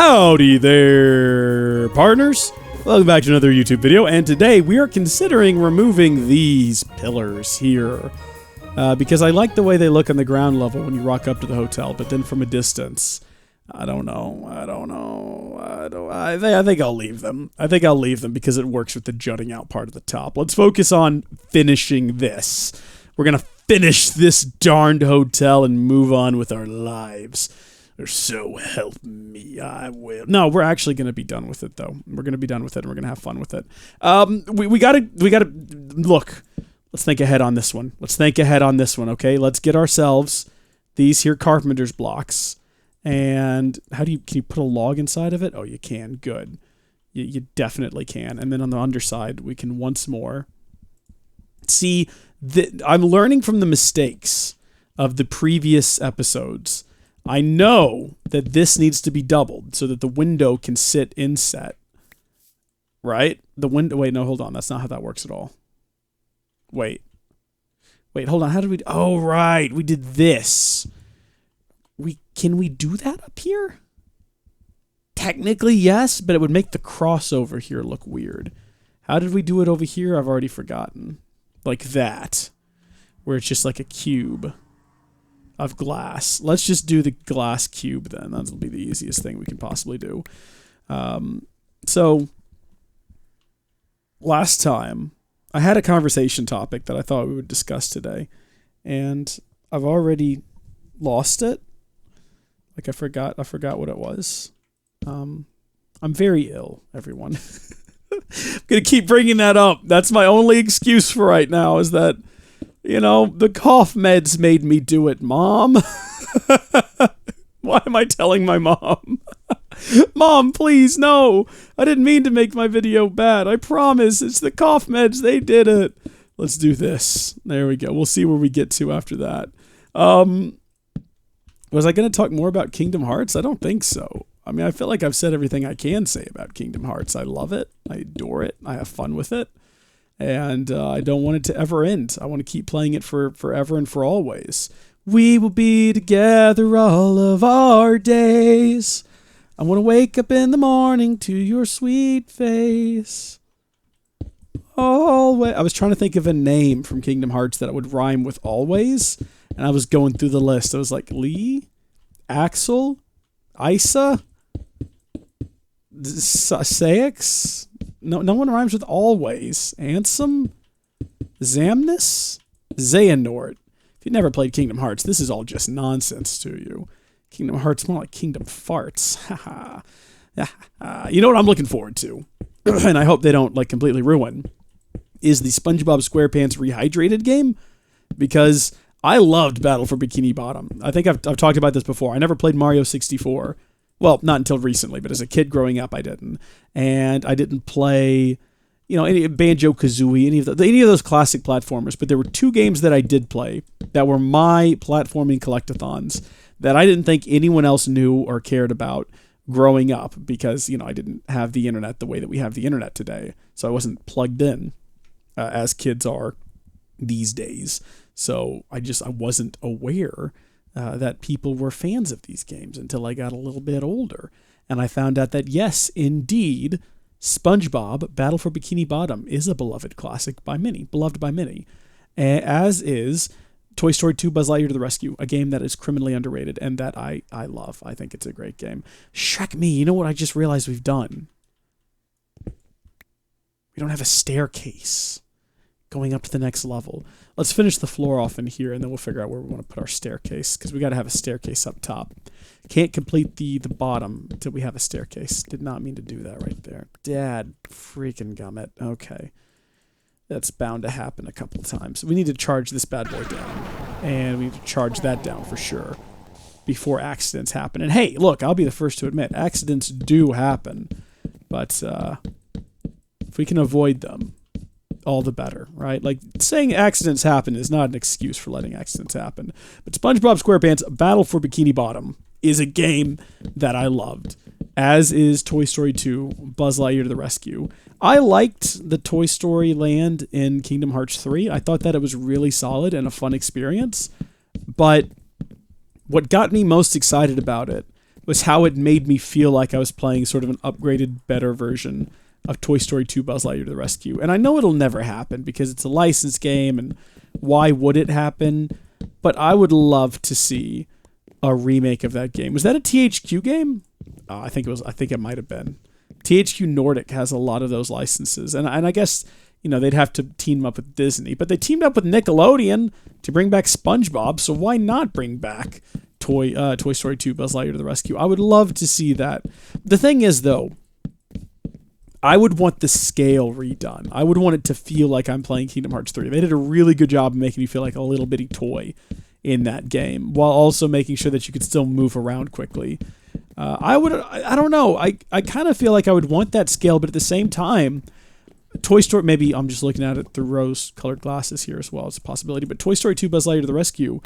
Howdy there, partners. Welcome back to another YouTube video, and today we are considering removing these pillars here. Because I like the way they look on the ground level when you rock up to the hotel, but then from a distance, I don't know. I think I'll leave them. I think I'll leave them because it works with the jutting out part of the top. Let's focus on finishing this. We're gonna finish this darned hotel and move on with our lives. Or so help me, I will. No, we're actually going to be done with it, though. We're going to be done with it, and we're going to have fun with it. We gotta look. Let's think ahead on this one. Okay? Let's get ourselves these here carpenter's blocks. And can you put a log inside of it? Oh, you can. Good. You definitely can. And then on the underside, we can once more see that I'm learning from the mistakes of the previous episodes. I know that this needs to be doubled so that the window can sit inset. Right? The window... Wait, no, hold on. That's not how that works at all. Wait, hold on. How did we... Oh, right. We did this. Can we do that up here? Technically, yes, but it would make the crossover here look weird. How did we do it over here? I've already forgotten. Like that. Where it's just like a cube of glass. Let's just do the glass cube then. That'll be the easiest thing we can possibly do. So, last time, I had a conversation topic that I thought we would discuss today, and I've already lost it. Like I forgot what it was. I'm very ill, everyone. I'm gonna keep bringing that up. That's my only excuse for right now, is that, you know, the cough meds made me do it, Mom. Why am I telling my mom? Mom, please, no. I didn't mean to make my video bad. I promise. It's the cough meds. They did it. Let's do this. There we go. We'll see where we get to after that. Was I going to talk more about Kingdom Hearts? I don't think so. I mean, I feel like I've said everything I can say about Kingdom Hearts. I love it. I adore it. I have fun with it. And I don't want it to ever end. I want to keep playing it for forever and for always. We will be together all of our days. I want to wake up in the morning to your sweet face. Always. I was trying to think of a name from Kingdom Hearts that would rhyme with always. And I was going through the list. I was like, Lee? Axel? Isa? Saix? No one rhymes with always. Ansem? Zamnus? Xehanort. If you've never played Kingdom Hearts, this is all just nonsense to you. Kingdom Hearts, more like Kingdom Farts. You know what I'm looking forward to? And I hope they don't like completely ruin, is the SpongeBob SquarePants Rehydrated game. Because I loved Battle for Bikini Bottom. I think I've talked about this before. I never played Mario 64. Well, not until recently, but as a kid growing up, I didn't. And I didn't play, you know, any Banjo-Kazooie, any of those classic platformers. But there were two games that I did play that were my platforming collectathons that I didn't think anyone else knew or cared about growing up because, you know, I didn't have the internet the way that we have the internet today. So I wasn't plugged in as kids are these days. So I wasn't aware that people were fans of these games until I got a little bit older. And I found out that, yes, indeed, SpongeBob Battle for Bikini Bottom is a beloved classic by many, as is Toy Story 2 Buzz Lightyear to the Rescue, a game that is criminally underrated and that I love. I think it's a great game. Shrek me, you know what I just realized we've done? We don't have a staircase going up to the next level. Let's finish the floor off in here, and then we'll figure out where we want to put our staircase, because we got to have a staircase up top. Can't complete the bottom until we have a staircase. Did not mean to do that right there. Dad freaking gummit. Okay. That's bound to happen a couple times. We need to charge this bad boy down, and we need to charge that down for sure before accidents happen. And hey, look, I'll be the first to admit, accidents do happen, but if we can avoid them, all the better, right? Like, saying accidents happen is not an excuse for letting accidents happen. But SpongeBob SquarePants Battle for Bikini Bottom is a game that I loved, as is Toy Story 2 Buzz Lightyear to the Rescue. I liked the Toy Story land in Kingdom Hearts 3. I thought that it was really solid and a fun experience. But what got me most excited about it was how it made me feel like I was playing sort of an upgraded, better version of Toy Story 2 Buzz Lightyear to the Rescue. And I know it'll never happen because it's a licensed game, and why would it happen? But I would love to see a remake of that game. Was that a THQ game? I think it was. I think it might have been. THQ Nordic has a lot of those licenses, and I guess they'd have to team up with Disney, but they teamed up with Nickelodeon to bring back SpongeBob. So why not bring back Toy Story 2 Buzz Lightyear to the Rescue? I would love to see that. The thing is, though, I would want the scale redone. I would want it to feel like I'm playing Kingdom Hearts 3. They did a really good job of making me feel like a little bitty toy in that game, while also making sure that you could still move around quickly. I don't know. I kind of feel like I would want that scale, but at the same time, Toy Story, maybe I'm just looking at it through rose-colored glasses here as well as a possibility, but Toy Story 2 Buzz Lightyear to the Rescue,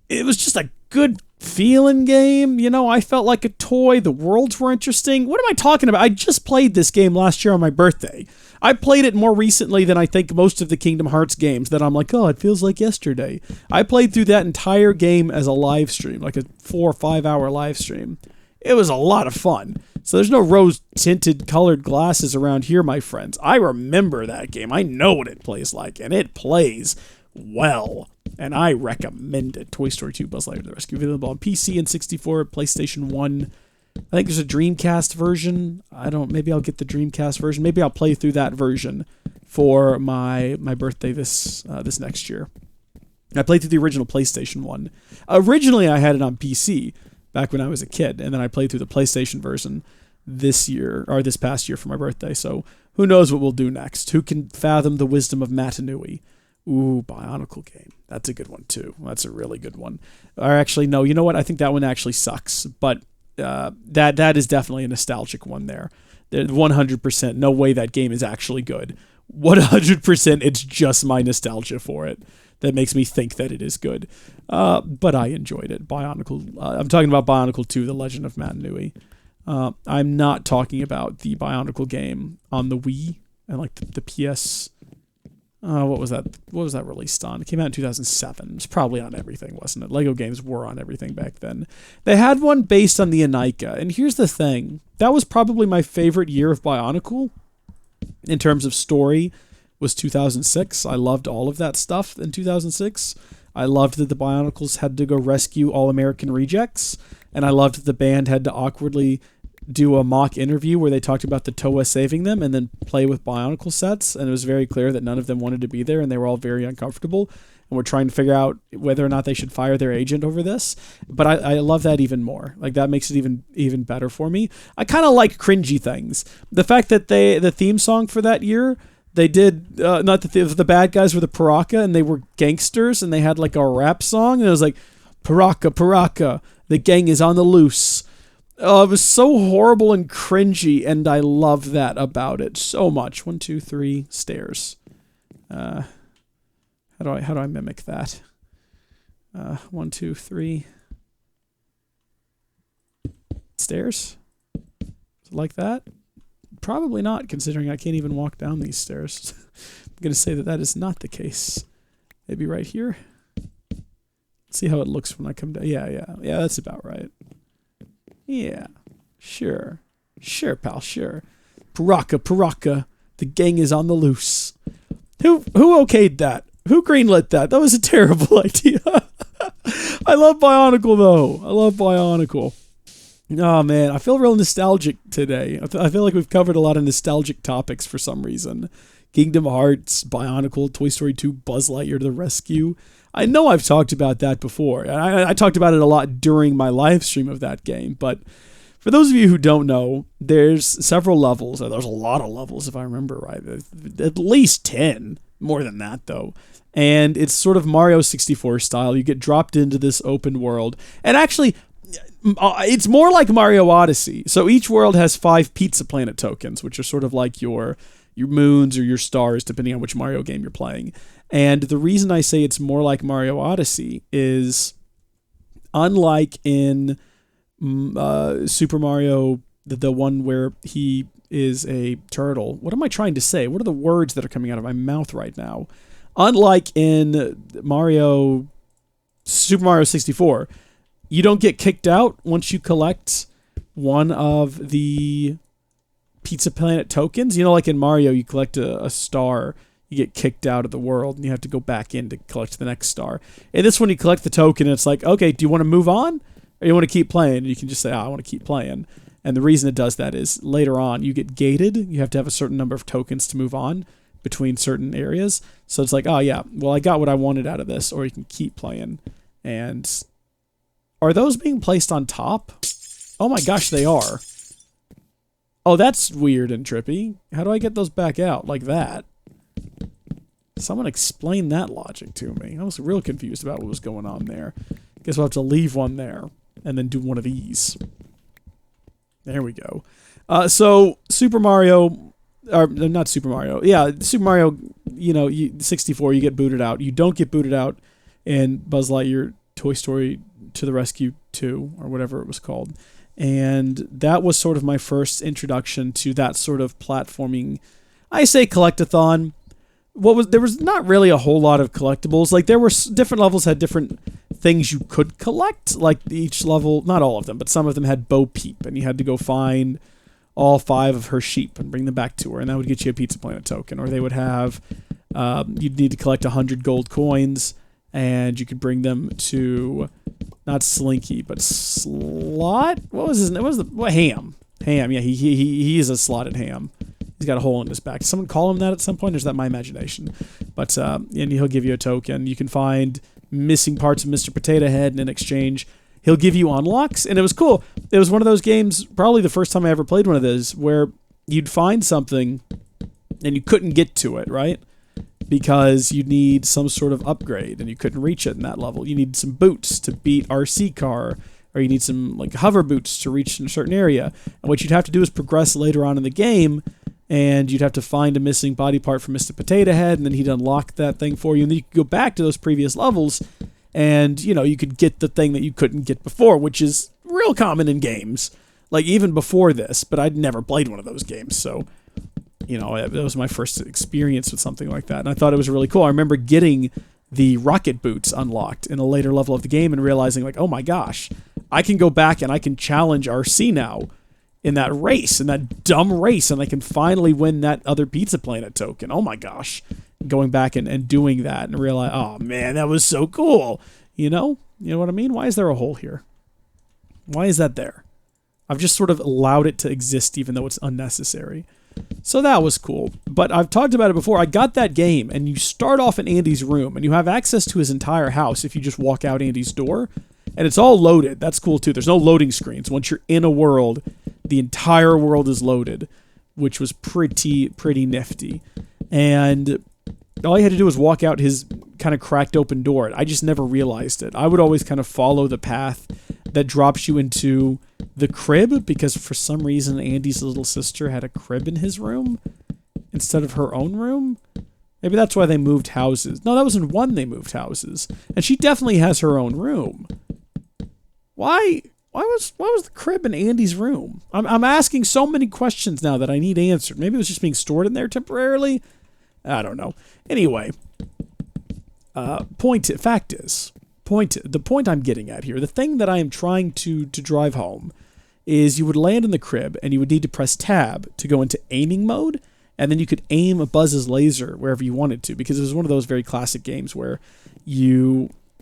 it was just a good feeling game. I felt like a toy. The worlds were interesting. What am I talking about? I just played this game last year on my birthday. I played it more recently than I think most of the Kingdom Hearts games that I'm like, oh, it feels like yesterday. I played through that entire game as a live stream, like a 4 or 5 hour live stream. It was a lot of fun. So there's no rose-tinted colored glasses around here, my friends. I remember that game. I know what it plays like, and it plays well. And I recommend it. Toy Story 2 Buzz Lightyear to the Rescue. Available on PC and 64, PlayStation 1. I think there's a Dreamcast version. Maybe I'll get the Dreamcast version. Maybe I'll play through that version for my birthday this next year. I played through the original PlayStation 1. Originally, I had it on PC back when I was a kid, and then I played through the PlayStation version this past year for my birthday. So who knows what we'll do next? Who can fathom the wisdom of Matanui? Ooh, Bionicle game. That's a good one, too. That's a really good one. Or actually, no, you know what? I think that one actually sucks. But that is definitely a nostalgic one there. 100%. No way that game is actually good. 100% it's just my nostalgia for it that makes me think that it is good. But I enjoyed it. Bionicle. I'm talking about Bionicle 2, The Legend of Matanui. I'm not talking about the Bionicle game on the Wii and like the PS... what was that? What was that released on? It came out in 2007. It was probably on everything, wasn't it? Lego games were on everything back then. They had one based on the Anika, and here's the thing. That was probably my favorite year of Bionicle in terms of story was 2006. I loved all of that stuff in 2006. I loved that the Bionicles had to go rescue All-American Rejects, and I loved that the band had to awkwardly do a mock interview where they talked about the Toa saving them and then play with Bionicle sets, and it was very clear that none of them wanted to be there and they were all very uncomfortable and were trying to figure out whether or not they should fire their agent over this. But I love that even more. Like, that makes it even better for me. I kind of like cringy things. The fact that the theme song for that year, they did not the bad guys were the Paraka and they were gangsters and they had like a rap song and it was like Paraka Paraka, the gang is on the loose. Oh, it was so horrible and cringy, and I love that about it so much. 1, 2, 3 stairs. How do I mimic that? 1, 2, 3 stairs. Like that? Probably not, considering I can't even walk down these stairs. I'm gonna say that is not the case. Maybe right here. See how it looks when I come down. Yeah. That's about right. Yeah, sure, pal, sure. Paraka, the gang is on the loose. Who okayed that? Who greenlit that? That was a terrible idea. I love Bionicle, though. I love Bionicle. Oh, man, I feel real nostalgic today. I feel like we've covered a lot of nostalgic topics for some reason. Kingdom Hearts, Bionicle, Toy Story 2, Buzz Lightyear to the Rescue. I know I've talked about that before. I talked about it a lot during my live stream of that game, but for those of you who don't know, there's several levels. There's a lot of levels, if I remember right. At least 10. More than that, though. And it's sort of Mario 64 style. You get dropped into this open world. And actually, it's more like Mario Odyssey. So each world has 5 Pizza Planet tokens, which are sort of like your moons or your stars, depending on which Mario game you're playing. And the reason I say it's more like Mario Odyssey is, unlike in Super Mario, the one where he is a turtle. What am I trying to say? What are the words that are coming out of my mouth right now? Unlike in Super Mario 64, you don't get kicked out once you collect one of the Pizza Planet tokens. You know, like in Mario, you collect a star, you get kicked out of the world, and you have to go back in to collect the next star. In this one, you collect the token, and it's like, okay, do you want to move on? Or you want to keep playing? And you can just say, I want to keep playing. And the reason it does that is later on, you get gated. You have to have a certain number of tokens to move on between certain areas. So it's like, oh yeah, well, I got what I wanted out of this, or you can keep playing. And are those being placed on top? Oh my gosh, they are. Oh, that's weird and trippy. How do I get those back out like that? Someone explain that logic to me. I was real confused about what was going on there. Guess we'll have to leave one there and then do one of these. There we go. So Super Mario, or not Super Mario. Yeah, Super Mario, 64, you get booted out. You don't get booted out in Buzz Lightyear Toy Story to the Rescue 2, or whatever it was called. And that was sort of my first introduction to that sort of platforming, I say collectathon. There was not really a whole lot of collectibles. Like, there were different levels had different things you could collect. Like, each level, not all of them, but some of them had Bo Peep, and you had to go find all 5 of her sheep and bring them back to her, and that would get you a Pizza Planet token. Or they would have, you'd need to collect 100 gold coins, and you could bring them to, not Slinky, but Slot? What was his name? Ham. Ham, yeah, he is a slotted ham. He's got a hole in his back. Did someone call him that at some point, or is that my imagination? But and he'll give you a token. You can find missing parts of Mr. Potato Head, and in exchange, he'll give you unlocks. And it was cool. It was one of those games, probably the first time I ever played one of those, where you'd find something, and you couldn't get to it, right? Because you need some sort of upgrade, and you couldn't reach it in that level. You need some boots to beat RC Car, or you need some like hover boots to reach in a certain area. And what you'd have to do is progress later on in the game, and you'd have to find a missing body part from Mr. Potato Head, and then he'd unlock that thing for you, and then you could go back to those previous levels, and, you could get the thing that you couldn't get before, which is real common in games. Like, even before this, but I'd never played one of those games, so, that was my first experience with something like that, and I thought it was really cool. I remember getting the rocket boots unlocked in a later level of the game and realizing, like, oh my gosh, I can go back and I can challenge RC now in that race, in that dumb race, and I can finally win that other Pizza Planet token. Oh my gosh. Going back and doing that and realize, oh man, that was so cool. You know what I mean? Why is there a hole here? Why is that there? I've just sort of allowed it to exist even though it's unnecessary. So that was cool. But I've talked about it before. I got that game, and you start off in Andy's room, and you have access to his entire house if you just walk out Andy's door. And it's all loaded. That's cool too. There's no loading screens. Once you're in a world, the entire world is loaded, which was pretty nifty. And all you had to do was walk out his kind of cracked open door. I just never realized it. I would always kind of follow the path that drops you into the crib, because for some reason Andy's little sister had a crib in his room instead of her own room. Maybe that's why they moved houses. No, that was in 1 they moved houses. And she definitely has her own room. Why was the crib in Andy's room? I'm asking so many questions now that I need answered. Maybe it was just being stored in there temporarily. I don't know. Anyway, the point I'm getting at here, the thing that I am trying to drive home, is you would land in the crib and you would need to press tab to go into aiming mode, and then you could aim a Buzz's laser wherever you wanted to, because it was one of those very classic games where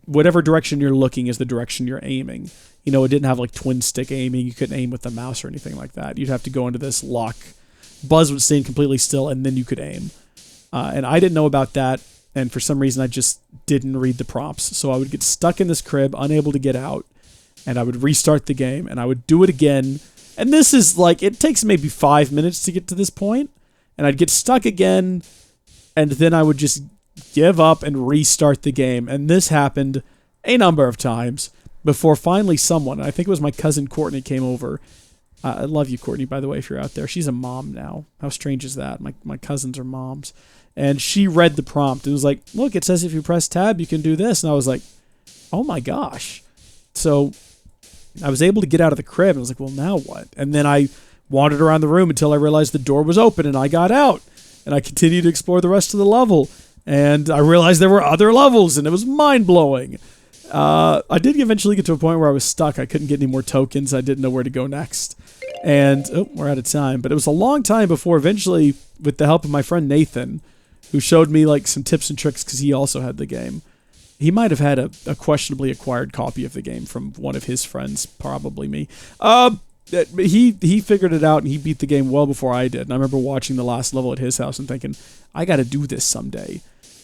whatever direction you're looking is the direction you're aiming. It didn't have like twin stick aiming. You couldn't aim with the mouse or anything like that. You'd have to go into this lock. Buzz would stand completely still, and then you could aim. And I didn't know about that, and for some reason I just didn't read the prompts. So I would get stuck in this crib, unable to get out, and I would restart the game, and I would do it again. And this is like, it takes maybe 5 minutes to get to this point, and I'd get stuck again, and then I would just give up and restart the game. And this happened a number of times before finally someone, I think it was my cousin Courtney, came over. I love you, Courtney, by the way, if you're out there. She's a mom now. How strange is that? My cousins are moms. And she read the prompt and was like, look, it says if you press tab, you can do this. And I was like, oh my gosh. So I was able to get out of the crib, and I was like, well, now what? And then I wandered around the room until I realized the door was open, and I got out. And I continued to explore the rest of the level. And I realized there were other levels, and it was mind-blowing. I did eventually get to a point where I was stuck. I couldn't get any more tokens. I didn't know where to go next. And, oh, we're out of time. But it was a long time before eventually, with the help of my friend Nathan, who showed me like some tips and tricks because he also had the game. He might have had a questionably acquired copy of the game from one of his friends, probably me. He figured it out and he beat the game well before I did. And I remember watching the last level at his house and thinking, I got to do this someday.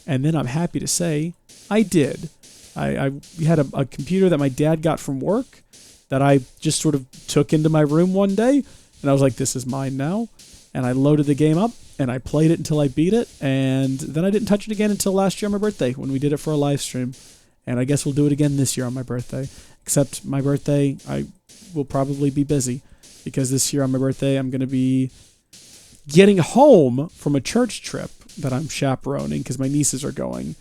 And then I'm happy to say I did. I had a computer that my dad got from work that I just sort of took into my room one day. And I was like, this is mine now. And I loaded the game up and I played it until I beat it. And then I didn't touch it again until last year on my birthday when we did it for a live stream. And I guess we'll do it again this year on my birthday. Except my birthday, I will probably be busy. Because this year on my birthday, I'm going to be getting home from a church trip that I'm chaperoning because my nieces are going.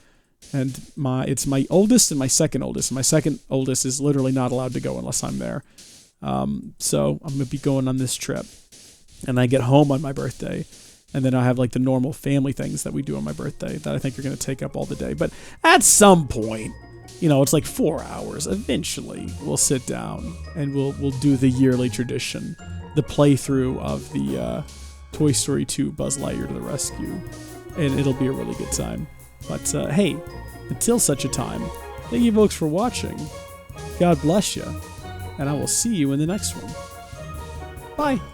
And it's my oldest and my second oldest. And my second oldest is literally not allowed to go unless I'm there. So I'm going to be going on this trip. And I get home on my birthday. And then I have like the normal family things that we do on my birthday that I think are going to take up all the day. But at some point, it's like 4 hours. Eventually, we'll sit down and we'll do the yearly tradition. The playthrough of the Toy Story 2 Buzz Lightyear to the Rescue. And it'll be a really good time. But hey, until such a time, thank you folks for watching. God bless you. And I will see you in the next one. Bye.